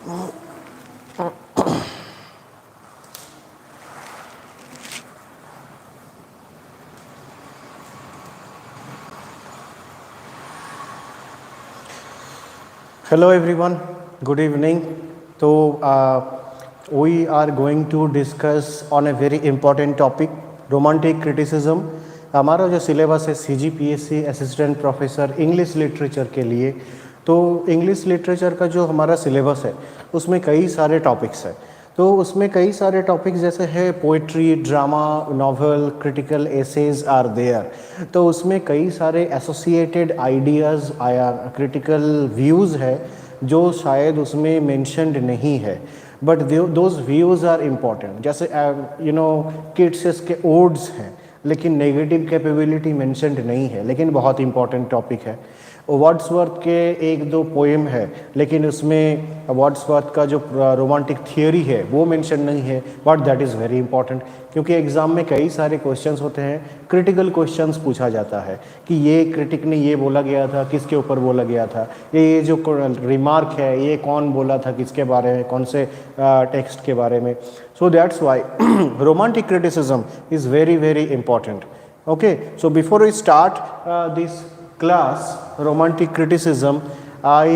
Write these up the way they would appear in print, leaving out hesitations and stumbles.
Hello everyone, good evening. So we are going to discuss on a very important topic, romantic criticism. हमारा जो syllabus है CGPSC assistant professor English literature के लिए, तो English literature का जो हमारा सिलेबस है उसमें कई सारे टॉपिक्स हैं. तो उसमें कई सारे टॉपिक्स जैसे है poetry, drama, novel, critical essays are there. तो उसमें कई सारे एसोसिएटेड आइडियाज़ आया, क्रिटिकल व्यूज़ है जो शायद उसमें मेंशन्ड नहीं है, but those views are important. जैसे किट्स के ओड्स हैं लेकिन नेगेटिव कैपेबिलिटी मेंशन्ड नहीं है, लेकिन बहुत इंपॉर्टेंट टॉपिक है. वर्ड्सवर्थ के एक दो पोएम है लेकिन उसमें वर्ड्सवर्थ का जो रोमांटिक थियोरी है वो मेंशन नहीं है, but that is very important क्योंकि एग्ज़ाम में कई सारे क्वेश्चंस होते हैं. क्रिटिकल क्वेश्चंस पूछा जाता है कि ये क्रिटिक ने ये बोला गया था, किसके ऊपर बोला गया था, ये जो रिमार्क है ये कौन बोला था, किसके बारे में, कौन से टेक्स्ट के बारे में. So that's why romantic criticism is very very important. Okay, so before we start this class romantic criticism, I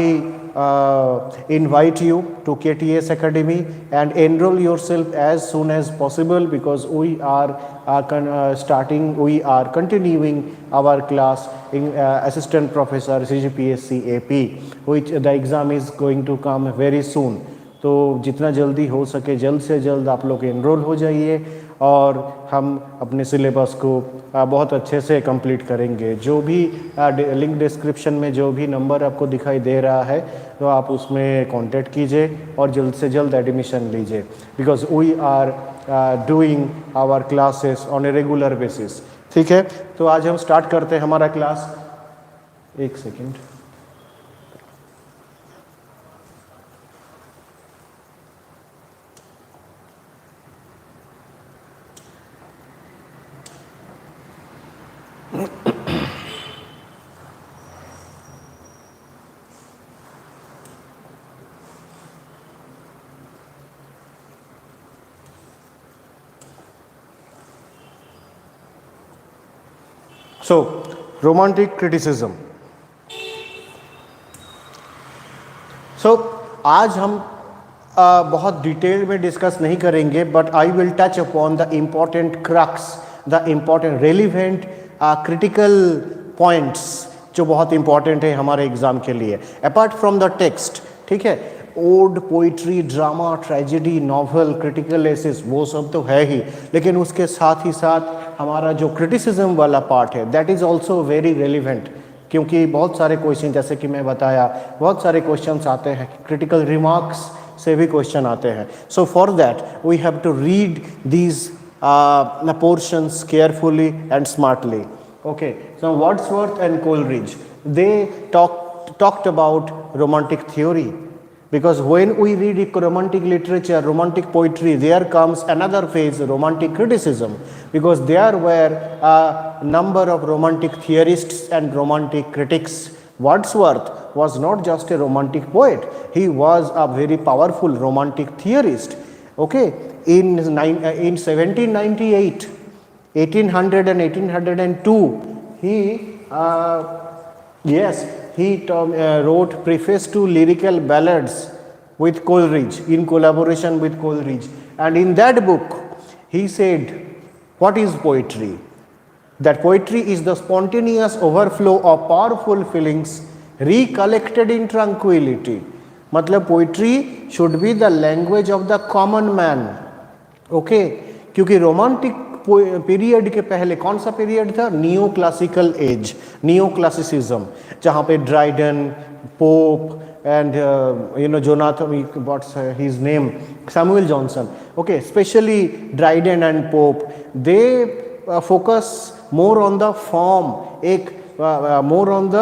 invite you to KTS Academy and enroll yourself as soon as possible because we are continuing our class in assistant professor CGPSC AP, which the exam is going to come very soon. तो जितना जल्दी हो सके जल्द से जल्द आप लोग एनरोल हो जाइए और हम अपने सिलेबस को बहुत अच्छे से कंप्लीट करेंगे. जो भी लिंक डिस्क्रिप्शन में जो भी नंबर आपको दिखाई दे रहा है तो आप उसमें कांटेक्ट कीजिए और जल्द से जल्द एडमिशन लीजिए because we are doing our classes on a regular basis. ठीक है, तो आज हम स्टार्ट करते हैं हमारा क्लास. एक second. So, romantic criticism. So, आज हम बहुत डिटेल में डिस्कस नहीं करेंगे, but I will touch upon the important crux, the important relevant critical points जो बहुत इंपॉर्टेंट है हमारे एग्जाम के लिए अपार्ट फ्रॉम द टेक्स्ट. ठीक है, ode, poetry, drama, tragedy, novel, critical essays वो सब तो है ही, लेकिन उसके साथ ही साथ हमारा जो क्रिटिसिज्म वाला पार्ट है that is also very relevant क्योंकि बहुत सारे क्वेश्चन जैसे कि मैं बताया बहुत सारे क्वेश्चंस आते हैं, क्रिटिकल रिमार्क्स से भी क्वेश्चन आते हैं. So for that we have to read these portions carefully and smartly. Okay, so Wordsworth and Coleridge they talked about romantic theory. Because when we read romantic literature, romantic poetry, there comes another phase, romantic criticism. Because there were a number of romantic theorists and romantic critics. Wordsworth was not just a romantic poet, he was a very powerful romantic theorist. Okay, in 1798, 1800 and 1802, he wrote preface to lyrical ballads with Coleridge, in collaboration with Coleridge. And in that book, he said, what is poetry? That poetry is the spontaneous overflow of powerful feelings recollected in tranquility. मतलब poetry should be the language of the common man. Okay, क्योंकि romantic period के पहले कौन सा period था? Neo classical age, neo classicism, जहाँ पे Dryden, Pope and Jonathan, what's his name, Samuel Johnson. Okay, specially Dryden and Pope, they focus more on the form, एक more on the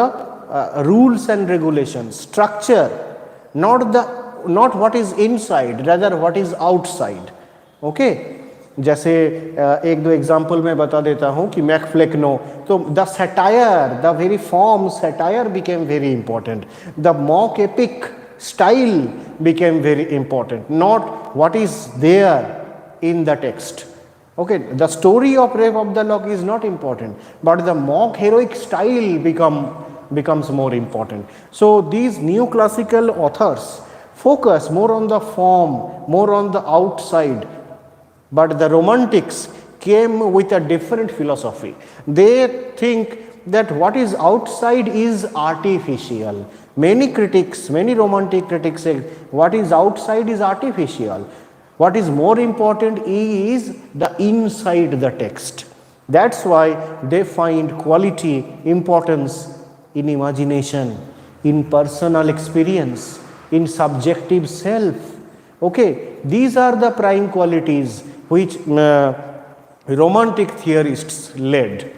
rules and regulation, structure, not what is inside, rather what is outside. Okay, जैसे एक दो example मैं बता देता हूँ कि मैकफ्लेक्नो, तो the satire, the very form satire became very important, the mock epic style became very important, not what is there in the text. Okay, the story of Rape of the Lock is not important, but the mock heroic style becomes more important. So these neoclassical authors focus more on the form, more on the outside, but the romantics came with a different philosophy. They think that what is outside is artificial. Many critics, many romantic critics say what is outside is artificial. What is more important is the inside the text. That's why they find quality, importance in imagination, in personal experience, in subjective self. Okay, these are the prime qualities which romantic theorists led.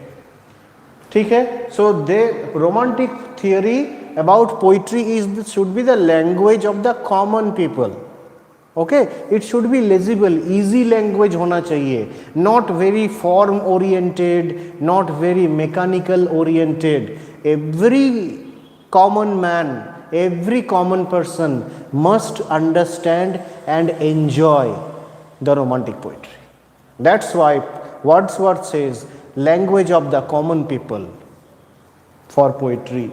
ठीक है? So the romantic theory about poetry should be the language of the common people. Okay, it should be legible, easy language होना चाहिए, not very form oriented, not very mechanical oriented. Every common man, every common person must understand and enjoy the romantic poetry. That's why Wordsworth says language of the common people for poetry.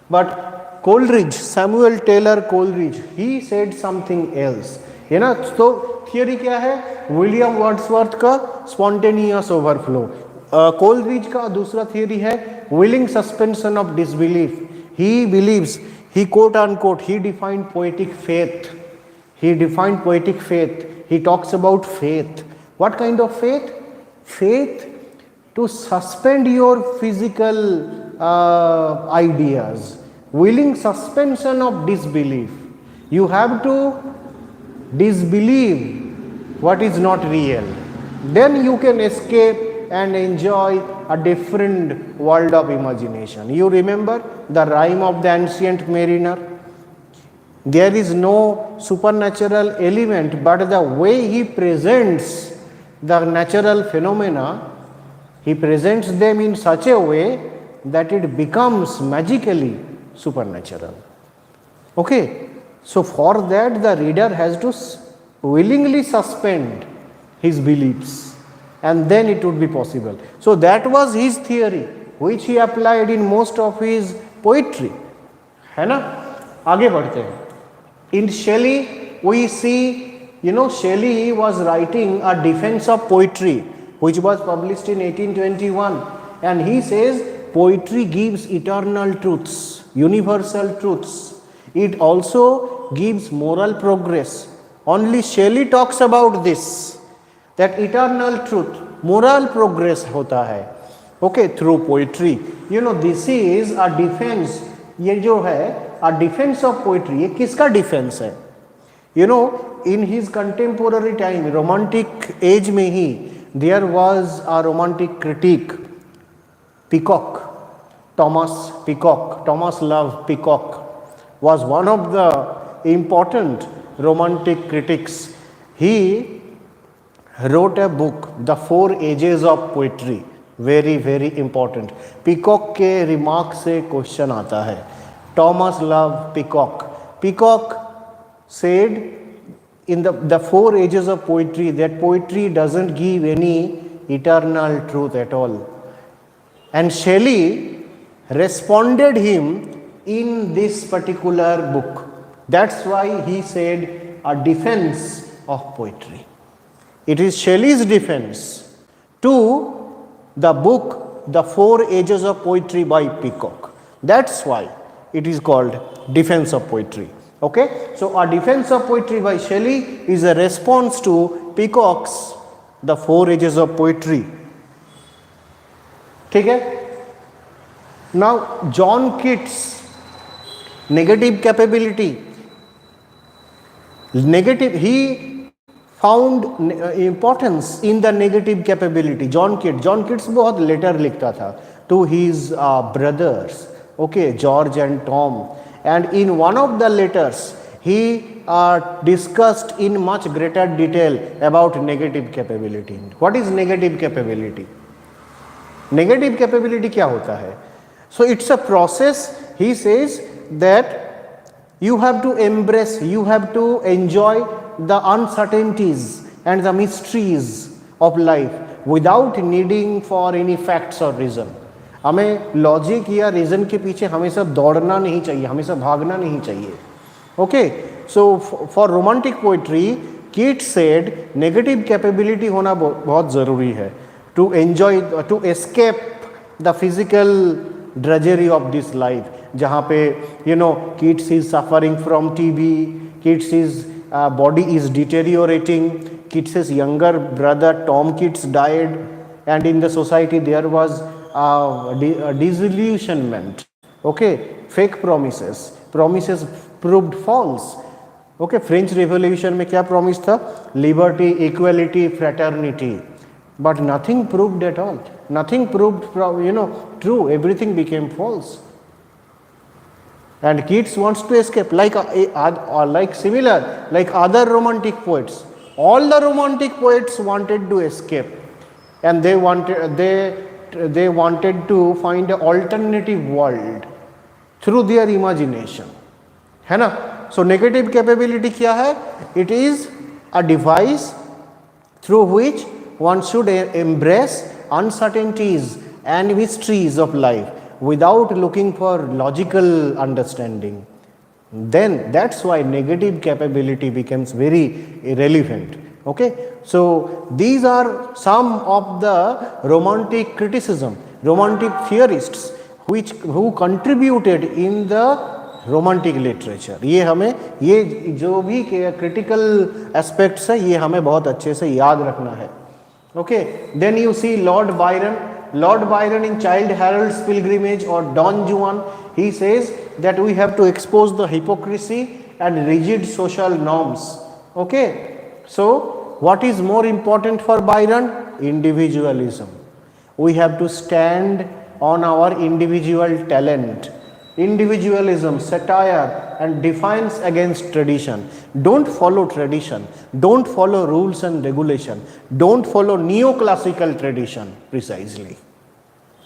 But Coleridge, Samuel Taylor Coleridge, he said something else. है ना? तो theory क्या है? William Wordsworth का spontaneous overflow, Coleridge का दूसरा theory है willing suspension of disbelief. He believes, he quote unquote, he defined poetic faith. He defined poetic faith. He talks about faith. What kind of faith? Faith to suspend your physical ideas. Willing suspension of disbelief. You have to disbelieve what is not real. Then you can escape and enjoy a different world of imagination. You remember the rhyme of the ancient mariner? There is no supernatural element, but the way he presents the natural phenomena, he presents them in such a way that it becomes magically supernatural. Okay, so for that the reader has to willingly suspend his beliefs, and then it would be possible. So that was his theory, which he applied in most of his poetry. है ना? आगे बढ़ते हैं. In Shelley we see, Shelley was writing a defense of poetry, which was published in 1821, and he says poetry gives eternal truths, universal truths. It also gives moral progress. Only Shelley talks about this, that eternal truth, moral progress hota hai, okay, through poetry. This is a defense. ये जो है a defense of poetry, ये किसका defense है? In his contemporary time, romantic age में ही, there was a romantic critic, Peacock, Thomas Love Peacock was one of the important romantic critics. He wrote a book, The 4 Ages of Poetry, very very important. Peacock के remark से question आता है. Thomas Love Peacock said in the 4 ages of poetry that poetry doesn't give any eternal truth at all. And Shelley responded him in this particular book. That's why he said a defense of poetry. It is Shelley's defense to the book The 4 Ages of Poetry by Peacock. That's why it is called defense of poetry. Okay, so a defense of poetry by Shelley is a response to Peacock's The 4 Ages of Poetry. ठीक है? Now John Keats, negative capability. He found importance in the negative capability. John Keats बहुत letter लिखता था to his brothers, okay, George and Tom, and in one of the letters he discussed in much greater detail about negative capability. What is negative capability? Negative capability क्या होता है? So it's a process. He says that You have to embrace, you have to enjoy the uncertainties and the mysteries of life without needing for any facts or reason. हमें logic या reason के पीछे हमेशा दौड़ना नहीं चाहिए, हमेशा भागना नहीं चाहिए. Okay, so for romantic poetry Keats said negative capability होना बहुत ज़रूरी है to enjoy, to escape the physical drudgery of this life. जहाँ पे Keats is suffering from TB, Keats is body is deteriorating, Keats's younger brother Tom Keats died, and in the society there was disillusionment. Okay, fake promises proved false. Okay, French Revolution में क्या promise था? Liberty, equality, fraternity, but nothing proved at all. Nothing proved true. Everything became false. And Keats wants to escape, like other romantic poets. All the romantic poets wanted to escape, and they wanted to find an alternative world through their imagination, है ना? So negative capability क्या है? It is a device through which one should embrace uncertainties and mysteries of life without looking for logical understanding. Then that's why negative capability becomes very irrelevant. Okay, so these are some of the romantic criticism, romantic theorists who contributed in the romantic literature. ये जो भी critical aspects है ये हमें बहुत अच्छे से याद रखना है. Okay, then you see Lord Byron in Childe Harold's Pilgrimage or Don Juan, he says that we have to expose the hypocrisy and rigid social norms. Okay, so what is more important for Byron? Individualism. We have to stand on our individual talent. Individualism, satire and defiance against tradition. Don't follow tradition, don't follow rules and regulation, don't follow neoclassical tradition precisely.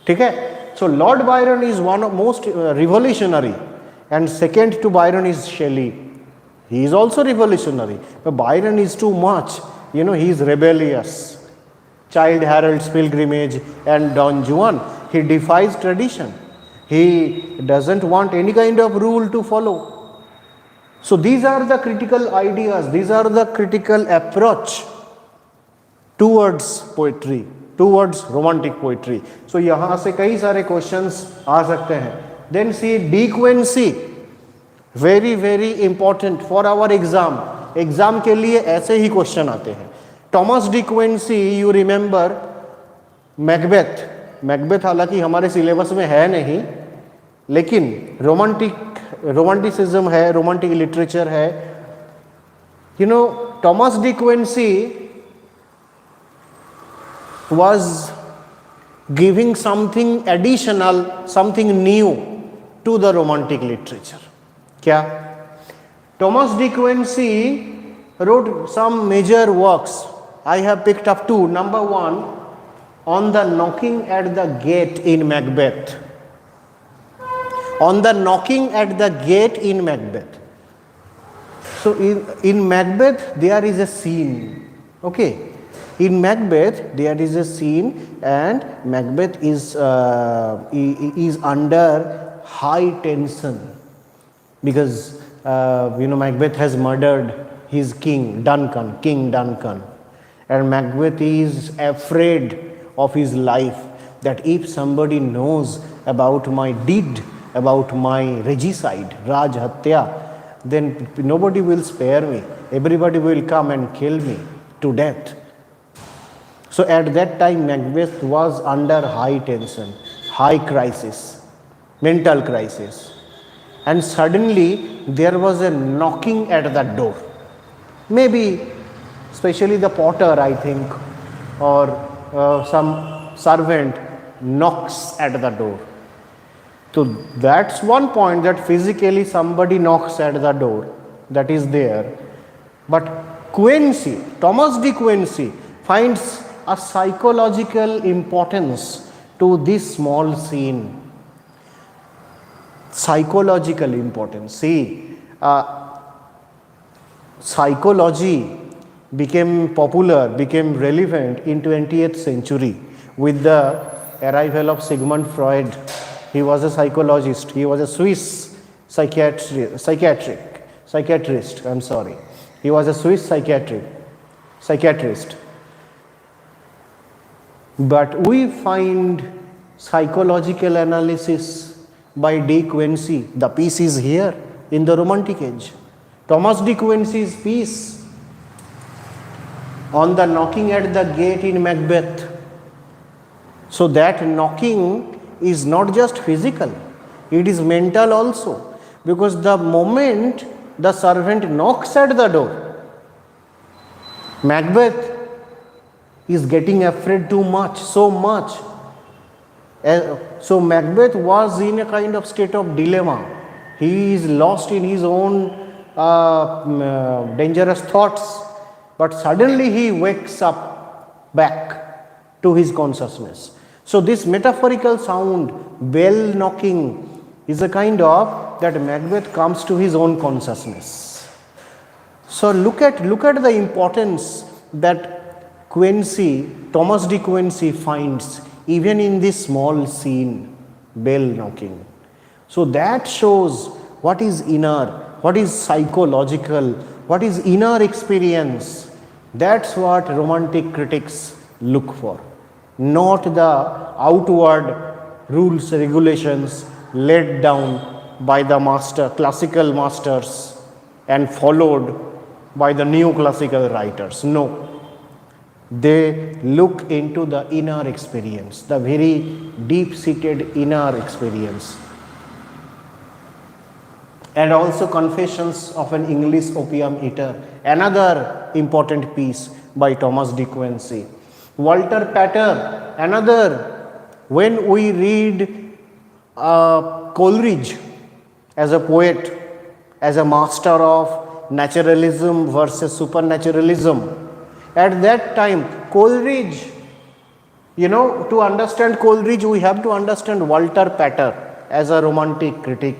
ठीक है? So Lord Byron is one of most revolutionary, and second to Byron is Shelley. He is also revolutionary, but Byron is too much, he is rebellious. Childe Harold's Pilgrimage and Don Juan, he defies tradition. He doesn't want any kind of rule to follow. So these are the critical ideas, these are the critical approach towards poetry, towards romantic poetry. So यहाँ से कई सारे questions आ सकते हैं. Then see dequency, very very important for our exam. Exam के लिए ऐसे ही question आते हैं. Thomas De Quincey, you remember Macbeth हालांकि हमारे सिलेबस में है नहीं, लेकिन रोमांटिसिज्म है, रोमांटिक लिटरेचर है. Thomas De Quincey was giving something additional, something new to the romantic literature. क्या? Thomas De Quincey wrote some major works. I have picked up two. Number one, On the Knocking at the Gate in Macbeth. On the Knocking at the Gate in Macbeth. So in Macbeth there is a scene. Okay, in Macbeth there is a scene, and Macbeth is under high tension because Macbeth has murdered his king Duncan, and Macbeth is afraid of his life that if somebody knows about my deed, about my regicide, Raj Hatya, then nobody will spare me. Everybody will come and kill me to death. So at that time Macbeth was under high tension, high crisis, mental crisis, and suddenly there was a knocking at the door. Maybe especially the potter, I think, or some servant knocks at the door. So that's one point, that physically somebody knocks at the door, that is there. But Thomas De Quincey finds a psychological importance to this small scene. Psychological importance. See, psychology became popular, became relevant in 20th century with the arrival of Sigmund Freud. He was a psychologist. He was a Swiss psychiatrist. I'm sorry. He was a Swiss psychiatrist. But we find psychological analysis by De Quincey. The piece is here in the Romantic Age. Thomas De Quincey's piece on the knocking at the gate in Macbeth. So that knocking is not just physical, it is mental also. Because the moment the servant knocks at the door, Macbeth is getting afraid too much, so much. So Macbeth was in a kind of state of dilemma. He is lost in his own dangerous thoughts, but suddenly he wakes up back to his consciousness. So this metaphorical sound, bell knocking, is a kind of that Macbeth comes to his own consciousness. So look at the importance that Thomas De Quincey finds even in this small scene, bell knocking. So that shows what is inner, what is psychological, what is inner experience. That's what Romantic critics look for, not the outward rules, regulations laid down by the classical masters and followed by the neoclassical writers. No. They look into the inner experience, the very deep-seated inner experience. And also Confessions of an English Opium Eater, another important piece by Thomas De Quincey. Walter Pater, another. When we read Coleridge as a poet, as a master of naturalism versus supernaturalism, at that time, Coleridge, to understand Coleridge, we have to understand Walter Pater as a Romantic critic.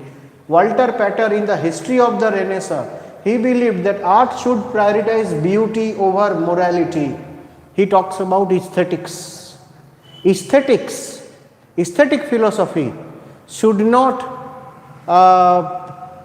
Walter Pater, in the history of the Renaissance, he believed that art should prioritize beauty over morality. He talks about aesthetics. Aesthetic philosophy should not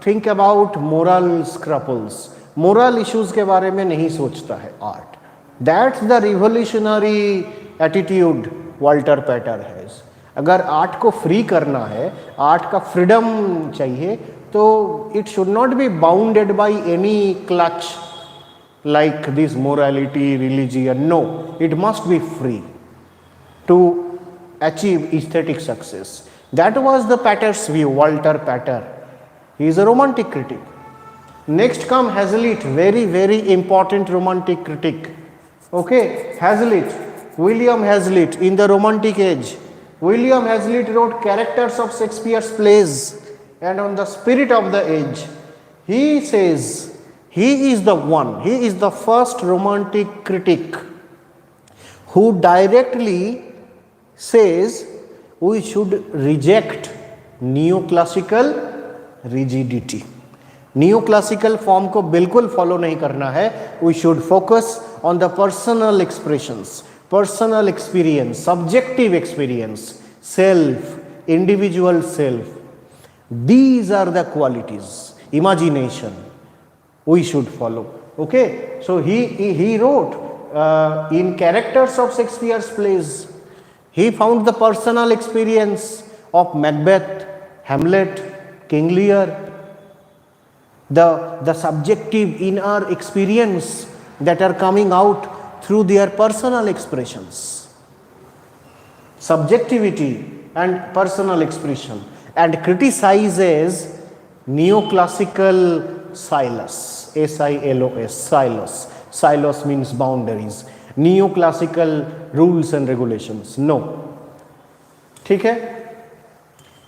think about moral scruples. Moral issues के बारे में नहीं सोचता है art. That's the revolutionary attitude Walter Pater has. अगर art को free करना है, आर्ट का फ्रीडम चाहिए, तो it should not be bounded by any clutch like this morality, religion. No, it must be free to achieve aesthetic success. That was the Pater's view, Walter Pater. He is a Romantic critic. Next come Hazlitt, very, very important Romantic critic. Okay, William Hazlitt in the Romantic Age. William Hazlitt wrote characters of Shakespeare's plays and on the spirit of the age. He says he is the first Romantic critic who directly says we should reject neoclassical rigidity. Neoclassical form को बिल्कुल follow नहीं करना है. We should focus on the personal expressions, personal experience, subjective experience, self, individual self. These are the qualities, imagination we should follow. Okay, so he wrote in characters of Shakespeare's plays. He found the personal experience of Macbeth, Hamlet, King Lear, the subjective inner experience that are coming out through their personal expressions. Subjectivity and personal expression, and criticizes neoclassical silos, S-I-L-O-S, silos. Silos means boundaries. Neoclassical rules and regulations. No. Okay?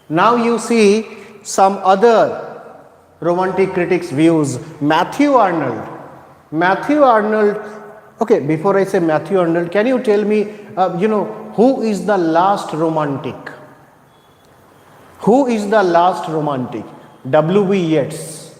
Now you see some other Romantic critics' views. Matthew Arnold. Okay, before I say Matthew Arnold, can you tell me, who is the last Romantic? Who is the last Romantic? W.B. Yeats.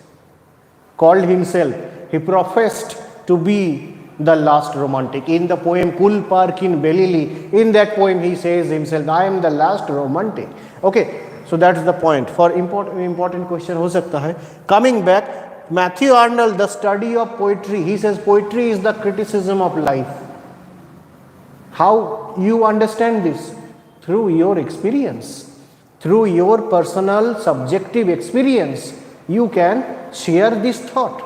called himself, he professed to be the last romantic. In the poem Kul Park in Belili, in that poem he says himself, I am the last romantic. Okay, so that's the point. For important question ho sakta hai. Coming back, Matthew Arnold, the study of poetry, he says poetry is the criticism of life. How you understand this? Through your experience, through your personal subjective experience, you can share this thought.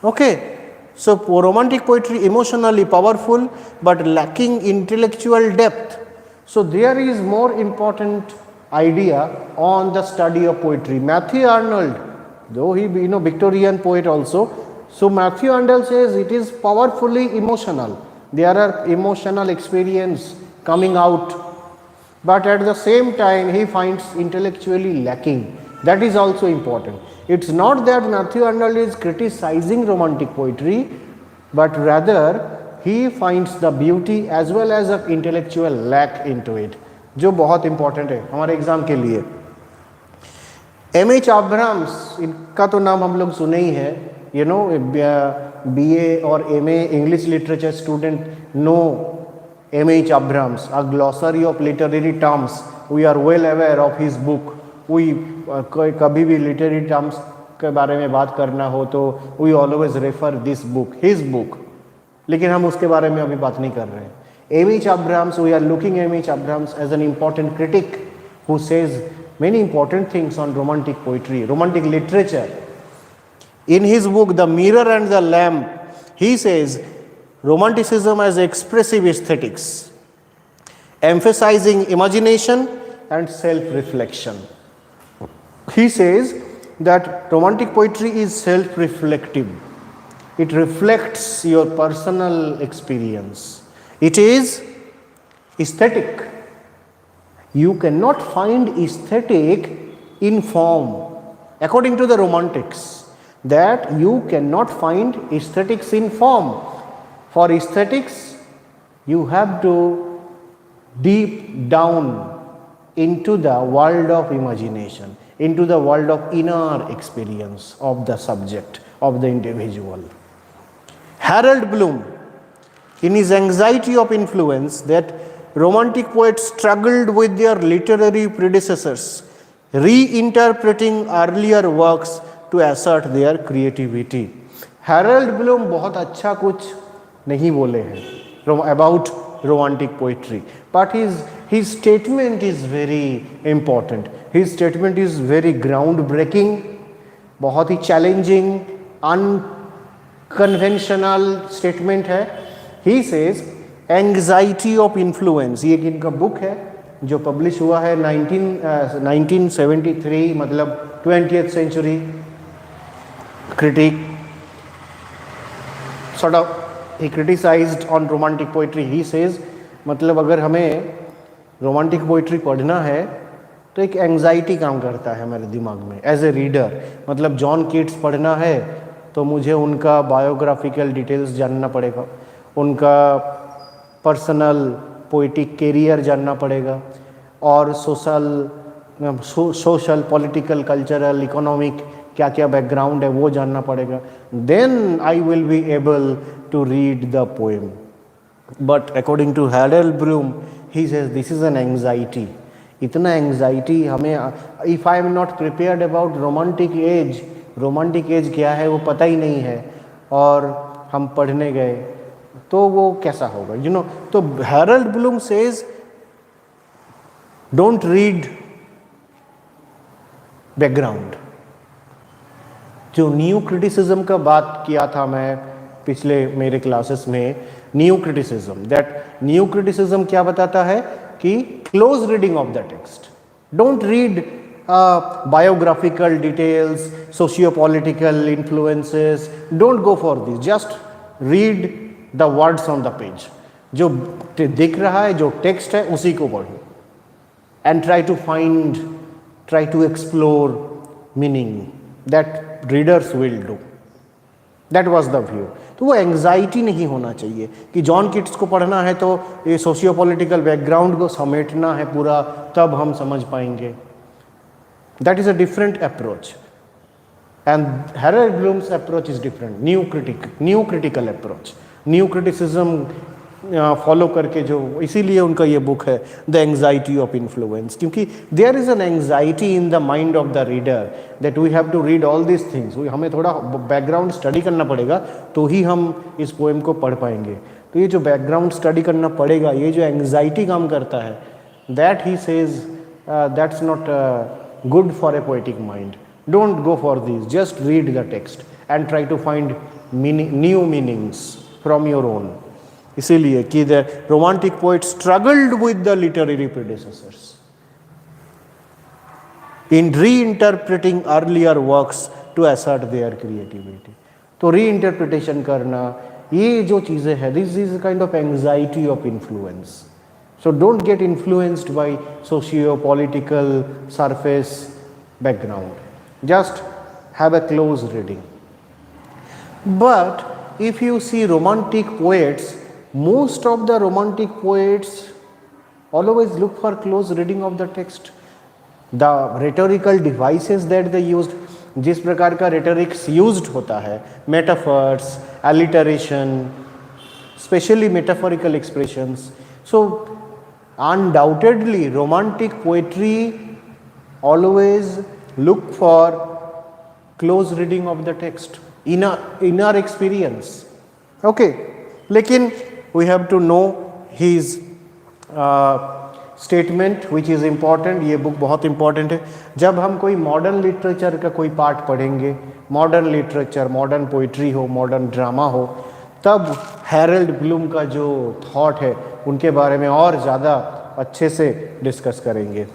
Okay, so romantic poetry emotionally powerful but lacking intellectual depth. So there is more important idea on the study of poetry. Matthew Arnold, though he Victorian poet also, so Matthew Arnold says it is powerfully emotional. There are emotional experience coming out, but at the same time he finds intellectually lacking. That is also important. It's not that Matthew Arnold is criticizing romantic poetry, but rather he finds the beauty as well as an intellectual lack into it, जो बहुत important है हमारे exam के लिए. M.H. Abrams, इनका तो नाम हम लोग सुने ही है. BA और MA English literature student know M.H. Abrams, a glossary of literary terms. We are well aware of his book. कभी भी literary terms के बारे में बात करना हो तो we always refer this book, his book. लेकिन हम उसके बारे में अभी बात नहीं कर रहे हैं. M.H. Abrams, we are looking at M.H. Abrams as an important critic who says many important things on romantic poetry, romantic literature. In his book, The Mirror and the Lamp, he says romanticism as expressive aesthetics, emphasizing imagination and self-reflection. He says that romantic poetry is self-reflective. It reflects your personal experience. It is aesthetic. You cannot find aesthetic in form. According to the romantics, that you cannot find aesthetics in form. For aesthetics, you have to deep down into the world of imagination, into the world of inner experience of the subject, of the individual. Harold Bloom, in his Anxiety of Influence, that romantic poets struggled with their literary predecessors, reinterpreting earlier works to assert their creativity. Harold Bloom बहुत अच्छा कुछ नहीं बोले हैं about romantic poetry, but his statement is very important. His statement is very groundbreaking, बहुत ही challenging, unconventional statement है. He says Anxiety of Influence, ये इनका बुक है जो पब्लिश हुआ है 1973, मतलब 20th century critic. Sort of he criticized on romantic poetry. He says मतलब अगर हमें romantic poetry पढ़ना है तो एक एंग्जाइटी काम करता है हमारे दिमाग में एज ए रीडर. मतलब जॉन कीट्स पढ़ना है तो मुझे उनका बायोग्राफिकल डिटेल्स जानना पड़ेगा, उनका पर्सनल पोइटिक कैरियर जानना पड़ेगा, और सोशल पॉलिटिकल कल्चरल इकोनॉमिक क्या क्या बैकग्राउंड है वो जानना पड़ेगा. Then I will be able to read the poem. But according to Harold Bloom, he says this is an anxiety. इतना एंग्जाइटी हमें, if I am not prepared about romantic age क्या है वो पता ही नहीं है और हम पढ़ने गए तो वो कैसा होगा, यू नो. तो Harold Bloom says don't read background. जो न्यू क्रिटिसिज्म का बात किया था मैं पिछले मेरे क्लासेस में, new criticism, that new criticism क्या बताता है कि close reading of the text. Don't read biographical details, socio-political influences. Don't go for this. Just read the words on the page. जो दिख रहा है, जो टेक्स्ट है उसी को पढ़ो. And try to explore meaning. That readers will do. That was the view. तो वो एंग्जाइटी नहीं होना चाहिए कि जॉन किट्स को पढ़ना है तो ये सोशियो पॉलिटिकल बैकग्राउंड को समेटना है पूरा, तब हम समझ पाएंगे. That is a different approach. And Harold Bloom's approach is different, new critical approach, new criticism follow करके जो, इसीलिए उनका ये बुक है द एंग्जाइटी ऑफ इन्फ्लुएंस, क्योंकि there is an anxiety in the mind of the reader that we have to read all this things. हमें थोड़ा background study करना पड़ेगा तो ही हम इस पोएम को पढ़ पाएंगे। तो ये जो बैकग्राउंड स्टडी करना पड़ेगा, ये जो एंग्जाइटी काम करता है, that he says that's not good for a poetic mind. Don't go for these, just read the text and try to find new meanings from your own. इसीलिए कि the romantic poet struggled with the literary predecessors in reinterpreting earlier works to assert their creativity. तो reinterpretation करना, ये जो चीज़ें हैं, this is a kind of anxiety of influence. So don't get influenced by socio-political surface background. Just have a close reading. But if you see romantic poets, most of the romantic poets always look for close reading of the text. The rhetorical devices that they used, जिस प्रकार का rhetorics used होता है, metaphors, alliteration, especially metaphorical expressions. So undoubtedly romantic poetry always look for close reading of the text in our experience. Okay, लेकिन we have to know his statement which is important. ये book बहुत important है। जब हम कोई modern literature का कोई part पढ़ेंगे, मॉडर्न लिटरेचर, मॉडर्न पोइट्री हो, मॉडर्न ड्रामा हो, तब हैरोल्ड ब्लूम का जो थॉट है उनके बारे में और ज़्यादा अच्छे से डिस्कस करेंगे।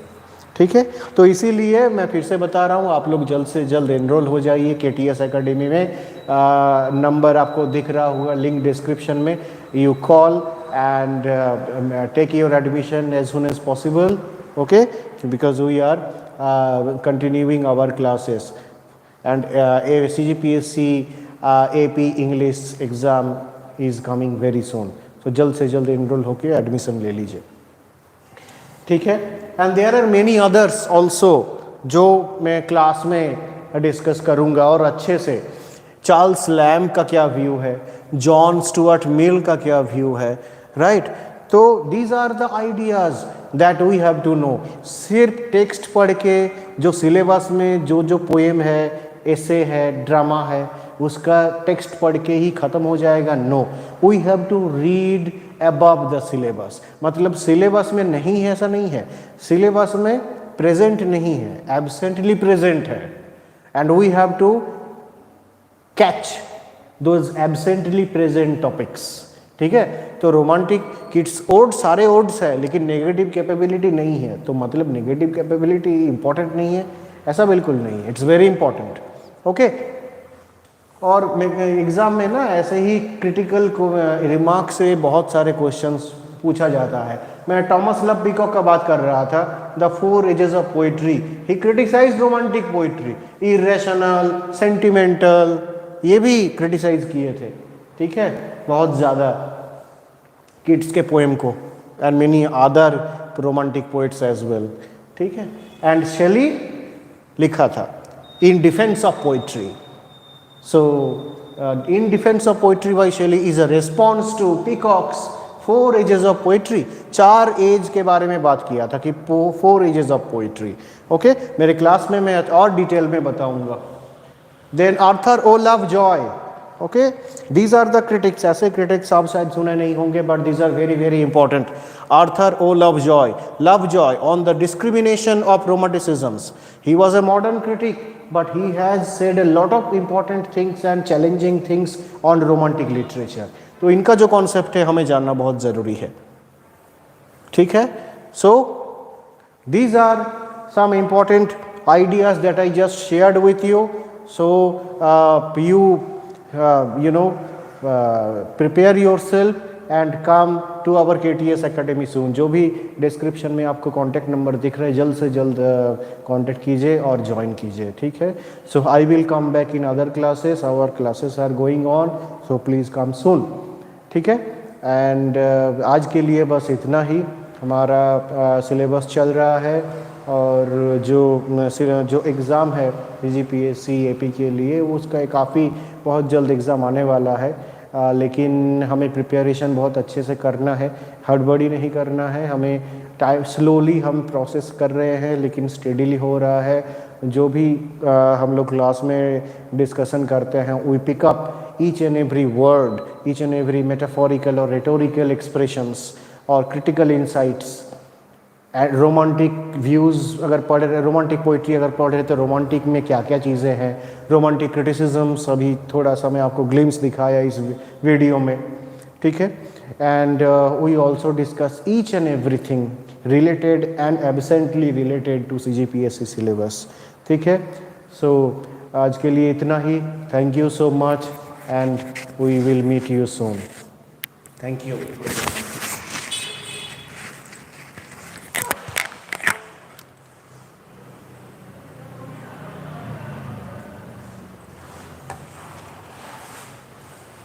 ठीक है, तो इसीलिए मैं फिर से बता रहा हूँ, आप लोग जल्द से जल्द एनरोल हो जाइए KTS एकेडमी में। नंबर आपको दिख रहा होगा लिंक डिस्क्रिप्शन में। You call and take your admission as soon as possible, okay, because we are continuing our classes and CGPSC AP English exam is coming very soon. तो जल्द से जल्द एनरोल होकर एडमिशन ले लीजिए, ठीक है। And there are many others also जो मैं क्लास में डिस्कस करूँगा और अच्छे से। चार्ल्स लैम्ब का क्या व्यू है, जॉन स्टुअर्ट मिल का क्या व्यू है, राइट। तो these are the ideas that we have to know. सिर्फ टेक्स्ट पढ़ के जो सिलेबस में जो पोएम है, एसे है, ड्रामा है, उसका टेक्स्ट पढ़ के ही ख़त्म हो जाएगा, no. We have to read above the syllabus. मतलब सिलेबस में नहीं है ऐसा नहीं है, सिलेबस में प्रेजेंट नहीं है, एब्सेंटली प्रेजेंट है, and we have to catch those absently present topics, ठीक है। तो रोमांटिक किड्स ओड सारे ओड्स है, लेकिन नेगेटिव कैपेबिलिटी नहीं है। तो मतलब नेगेटिव कैपेबिलिटी इंपॉर्टेंट नहीं है, ऐसा बिल्कुल नहीं है, इट्स वेरी इंपॉर्टेंट, ओके। और एग्ज़ाम में ना ऐसे ही क्रिटिकल रिमार्क से बहुत सारे क्वेश्चंस पूछा जाता है। मैं टॉमस लब पीकॉक का बात कर रहा था, the 4 ages of poetry. He criticise romantic poetry, irrational, sentimental, ये भी क्रिटिसाइज किए थे, ठीक है, बहुत ज़्यादा किड्स के पोएम को, and many other romantic poets as well, ठीक है। एंड शेली लिखा था in defence of poetry. So, in defense of poetry by Shelley is a response to Peacock's 4 ages of poetry. 4 as के बारे में बात किया था कि 4 ages of poetry. ओके, मेरे क्लास में मैं और डिटेल में बताऊंगा। Then Arthur O. Lovejoy. Okay, these are the critics. ऐसे critics आप शायद सुने नहीं होंगे, but these are very very important. Arthur O. Lovejoy. Lovejoy on the discrimination of romanticisms. He was a modern critic, but he has said a lot of important things and challenging things on romantic literature. तो इनका जो concept है हमें जानना बहुत ज़रूरी है, ठीक है। So these are some important ideas that I just shared with you. So prepare yourself and come to our KTS Academy soon. जो भी डिस्क्रिप्शन में आपको कॉन्टैक्ट नंबर दिख रहा है, जल्द से जल्द कॉन्टैक्ट कीजिए और ज्वाइन कीजिए, ठीक है। So I will come back in other classes, our classes are going on, so please come soon, ठीक है। एंड आज के लिए बस इतना ही, हमारा सिलेबस चल रहा है और जो एग्ज़ाम है CGPSC AP के लिए उसका काफ़ी बहुत जल्द एग्ज़ाम आने वाला है। लेकिन हमें प्रिपरेशन बहुत अच्छे से करना है, हड़बड़ी नहीं करना है, हमें टाइम स्लोली हम प्रोसेस कर रहे हैं लेकिन स्टेडीली हो रहा है। जो भी हम लोग क्लास में डिस्कशन करते हैं, we pick up each and every word, each and every metaphorical और रेटोरिकल एक्सप्रेशंस और क्रिटिकल इंसाइट्स। रोमांटिक व्यूज़ अगर पढ़ रहे, रोमांटिक पोइट्री अगर पढ़ रहे तो रोमांटिक में क्या क्या चीज़ें हैं, रोमांटिक क्रिटिसिज्म्स अभी थोड़ा सा मैं आपको ग्लिम्स दिखाया इस वीडियो में, ठीक है। And we also discuss each and everything related and absently related to CGPSC syllabus, ठीक है। सो आज के लिए इतना ही। Thank you so much and we will meet you soon. Thank you.